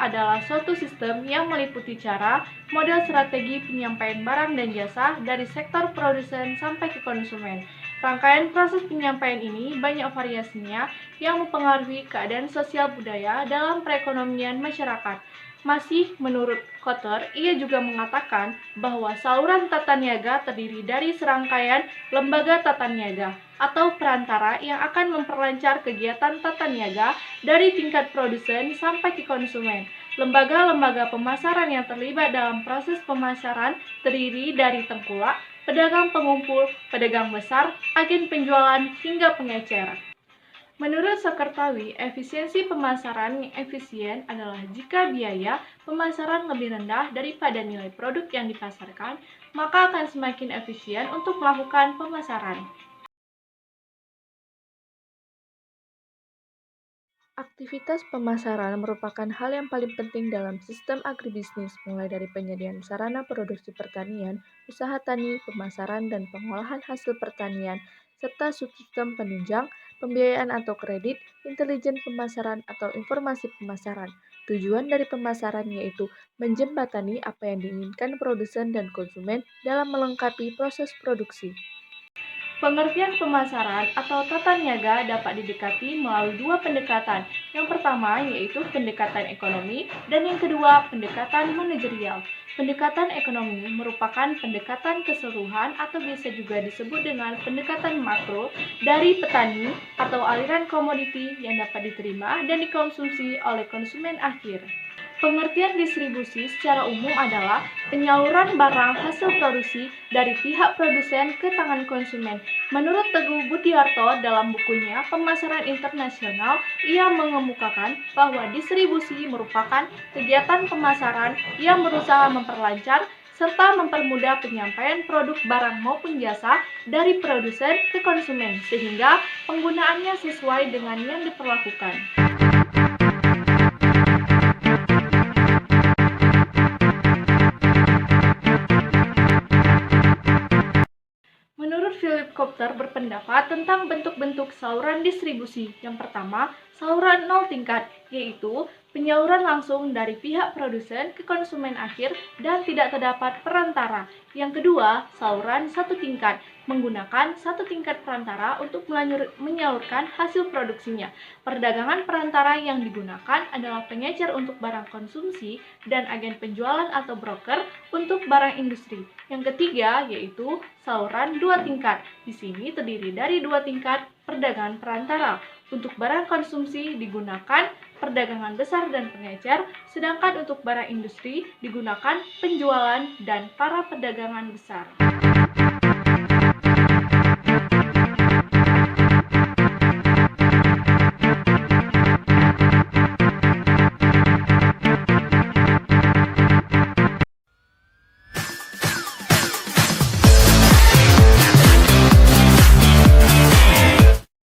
adalah suatu sistem yang meliputi cara, model strategi penyampaian barang dan jasa dari sektor produsen sampai ke konsumen. Rangkaian proses penyampaian ini banyak variasinya yang mempengaruhi keadaan sosial budaya dalam perekonomian masyarakat. Masih menurut Kotter, ia juga mengatakan bahwa saluran tata niaga terdiri dari serangkaian lembaga tata niaga atau perantara yang akan memperlancar kegiatan tata niaga dari tingkat produsen sampai ke konsumen. Lembaga-lembaga pemasaran yang terlibat dalam proses pemasaran terdiri dari tengkulak, pedagang pengumpul, pedagang besar, agen penjualan, hingga pengecer. Menurut Sekertawi, efisiensi pemasaran yang efisien adalah jika biaya pemasaran lebih rendah daripada nilai produk yang dipasarkan, maka akan semakin efisien untuk melakukan pemasaran. Aktivitas pemasaran merupakan hal yang paling penting dalam sistem agribisnis, mulai dari penyediaan sarana produksi pertanian, usaha tani, pemasaran, dan pengolahan hasil pertanian, serta subsistem penunjang, pembiayaan atau kredit, intelijen pemasaran atau informasi pemasaran. Tujuan dari pemasaran yaitu menjembatani apa yang diinginkan produsen dan konsumen dalam melengkapi proses produksi. Pengertian pemasaran atau tata niaga dapat didekati melalui dua pendekatan. Yang pertama yaitu pendekatan ekonomi dan yang kedua pendekatan manajerial. Pendekatan ekonomi merupakan pendekatan keseluruhan atau bisa juga disebut dengan pendekatan makro dari petani atau aliran komoditi yang dapat diterima dan dikonsumsi oleh konsumen akhir. Pengertian distribusi secara umum adalah penyaluran barang hasil produksi dari pihak produsen ke tangan konsumen. Menurut Teguh Budiarto dalam bukunya Pemasaran Internasional, ia mengemukakan bahwa distribusi merupakan kegiatan pemasaran yang berusaha memperlancar serta mempermudah penyampaian produk barang maupun jasa dari produsen ke konsumen sehingga penggunaannya sesuai dengan yang diperlakukan. Menurut Philip Kotler berpendapat tentang bentuk-bentuk saluran distribusi. Yang pertama, saluran nol tingkat, yaitu penyaluran langsung dari pihak produsen ke konsumen akhir dan tidak terdapat perantara. Yang kedua, saluran satu tingkat, menggunakan satu tingkat perantara untuk menyalurkan hasil produksinya. Perdagangan perantara yang digunakan adalah pengecer untuk barang konsumsi dan agen penjualan atau broker untuk barang industri. Yang ketiga, yaitu saluran dua tingkat. Di sini terdiri dari dua tingkat perdagangan perantara. Untuk barang konsumsi digunakan perdagangan besar dan pengecer, sedangkan untuk barang industri digunakan penjualan dan para perdagangan besar.